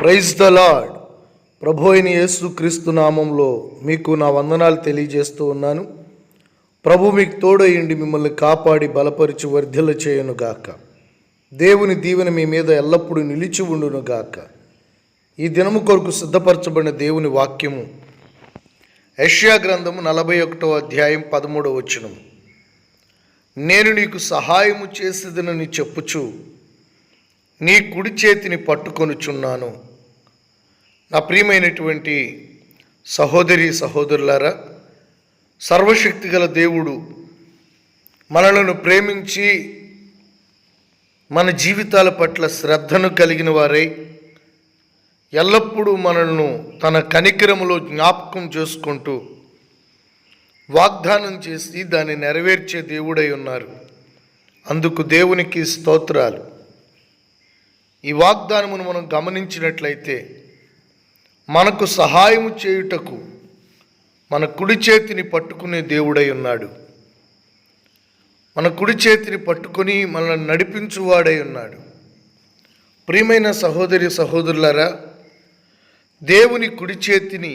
Praise the lord. ప్రభు అయిన యేసు క్రీస్తు నామంలో మీకు నా వందనాలు తెలియజేస్తూ ఉన్నాను. ప్రభు మీకు తోడయ్యండి, మిమ్మల్ని కాపాడి బలపరిచి వర్ధిల్ల చేయునుగాక. దేవుని దీవెన మీ మీద ఎల్లప్పుడూ నిలిచి ఉండునుగాక. ఈ దినము కొరకు సిద్ధపరచబడిన దేవుని వాక్యము యెషయా గ్రంథము 41వ అధ్యాయం 13వ వచనం. నేను నీకు సహాయము చేసేదనని చెప్పుచు నీ కుడి చేతిని పట్టుకొనుచున్నాను. నా ప్రియమైనటువంటి సహోదరి సహోదరులారా, సర్వశక్తిగల దేవుడు మనలను ప్రేమించి మన జీవితాల పట్ల శ్రద్ధను కలిగిన వారై ఎల్లప్పుడూ మనలను తన కనికరములో జ్ఞాపకం చేసుకుంటూ వాగ్దానం చేసి దాన్ని నెరవేర్చే దేవుడై ఉన్నారు. అందుకు దేవునికి స్తోత్రాలు. ఈ వాగ్దానమును మనం గమనించినట్లయితే మనకు సహాయము చేయుటకు మన కుడి చేతిని పట్టుకునే దేవుడై ఉన్నాడు. మన కుడి చేతిని పట్టుకొని మనల్ని నడిపించువాడై ఉన్నాడు. ప్రియమైన సహోదరి సహోదరులారా, దేవుని కుడి చేతిని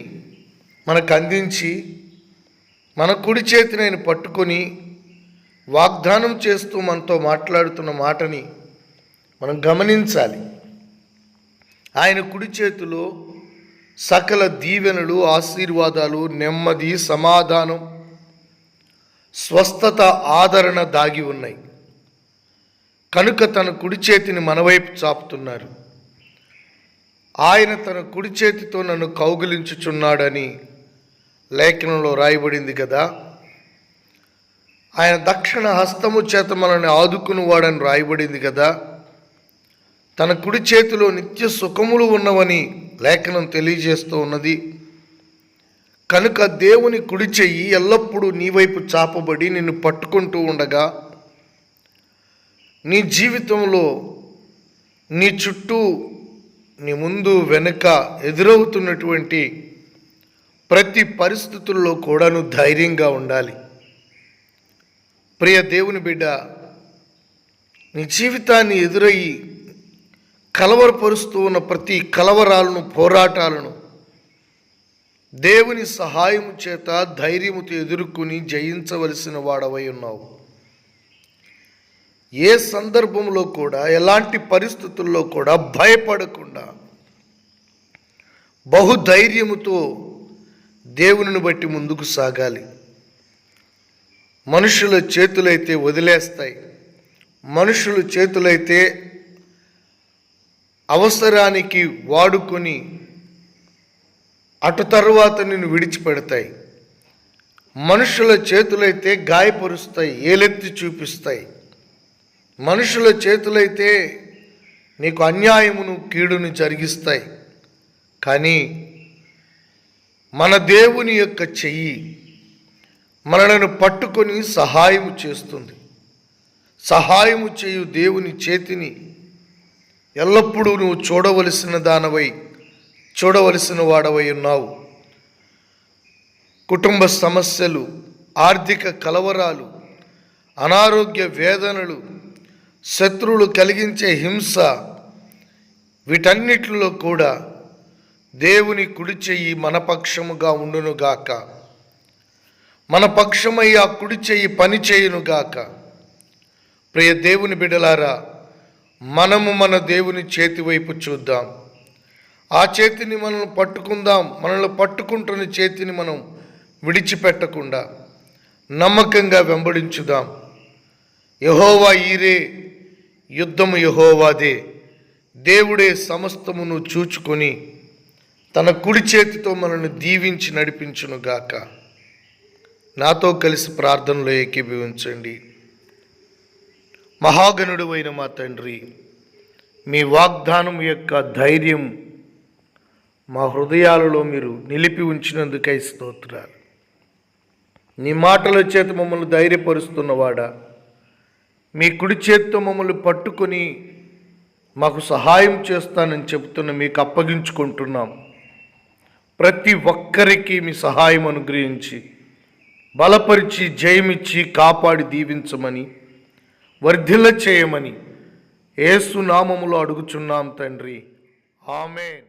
మనకు అందించి మన కుడి చేతిని ఆయన పట్టుకొని వాగ్దానం చేస్తూ మనతో మాట్లాడుతున్న మాటని మనం గమనించాలి. ఆయన కుడి చేతిలో సకల దీవెనలు, ఆశీర్వాదాలు, నెమ్మది, సమాధానం, స్వస్థత, ఆదరణ దాగి ఉన్నాయి. కనుక తన కుడి చేతిని మన వైపు చాపుతున్నారు. ఆయన తన కుడి చేతితో నన్ను కౌగిలించుచున్నాడని లేఖనంలో రాయబడింది కదా. ఆయన దక్షిణ హస్తము చేత మనల్ని ఆదుకునివాడని రాయబడింది కదా. తన కుడి చేతిలో నిత్య సుఖములు ఉన్నవని లేఖనం తెలియజేస్తూ ఉన్నది. కనుక దేవుని కుడి చెయ్యి ఎల్లప్పుడూ నీ వైపు చాపబడి నిన్ను పట్టుకుంటూ ఉండగా నీ జీవితంలో నీ చుట్టూ, నీ ముందు వెనుక ఎదురవుతున్నటువంటి ప్రతి పరిస్థితుల్లో కూడా నువ్వు ధైర్యంగా ఉండాలి. ప్రియ దేవుని బిడ్డ, నీ జీవితాన్ని ఎదురయ్యి కలవరపరుస్తూ ఉన్న ప్రతి కలవరాలను, పోరాటాలను దేవుని సహాయము చేత ధైర్యముతో ఎదుర్కొని జయించవలసిన వాడవై ఉన్నావు. ఏ సందర్భంలో కూడా, ఎలాంటి పరిస్థితుల్లో కూడా భయపడకుండా బహుధైర్యముతో దేవునిని బట్టి ముందుకు సాగాలి. మనుషుల చేతులైతే వదిలేస్తాయి, మనుషుల చేతులైతే అవసరానికి వాడుకొని అటు తరువాత నిన్ను విడిచిపెడతాయి. మనుషుల చేతులైతే గాయపరుస్తాయి, ఏలెత్తి చూపిస్తాయి. మనుషుల చేతులైతే నీకు అన్యాయమును, కీడును జరిగిస్తాయి. కానీ మన దేవుని యొక్క చెయ్యి మనలను పట్టుకొని సహాయము చేస్తుంది. సహాయము చేయు దేవుని చేతిని ఎల్లప్పుడూ నువ్వు చూడవలసిన వాడవై ఉన్నావు. కుటుంబ సమస్యలు, ఆర్థిక కలవరాలు, అనారోగ్య వేదనలు, శత్రువులు కలిగించే హింస, వీటన్నిటిలో కూడా దేవుని కుడి చెయ్యి మన పక్షముగా ఉండునుగాక. మన పక్షమై ఆ కుడి చెయ్యి పని చేయునుగాక. ప్రియ దేవుని బిడ్డలారా, మనము మన దేవుని చేతి వైపు చూద్దాం. ఆ చేతిని మనల్ని పట్టుకుందాం. మనల్ని పట్టుకుంటున్న చేతిని మనం విడిచిపెట్టకుండా నమ్మకంగా వెంబడించుదాం. యెహోవా ఈరే, యుద్ధము యెహోవాదే. దేవుడే సమస్తమును చూచుకొని తన కుడి చేతితో మనల్ని దీవించి నడిపించునుగాక. నాతో కలిసి ప్రార్థనలో ఏకీభవించండి. మహాగణుడు అయిన మా తండ్రి, మీ వాగ్దానం యొక్క ధైర్యం మా హృదయాలలో మీరు నిలిపి ఉంచినందుకై స్తోత్రాలు. నీ మాటల చేత మమ్మల్ని ధైర్యపరుస్తున్నవాడా, మీ కుడి చేతితో మమ్మల్ని పట్టుకొని మాకు సహాయం చేస్తానని చెబుతున్న మీకు అప్పగించుకుంటున్నాం. ప్రతి ఒక్కరికి మీ సహాయం అనుగ్రహించి బలపరిచి జయమిచ్చి కాపాడి దీవించమని, వర్ధిల్ల చేయమని యేసు నామములో అడుగుచున్నాం తండ్రి. ఆమేన్.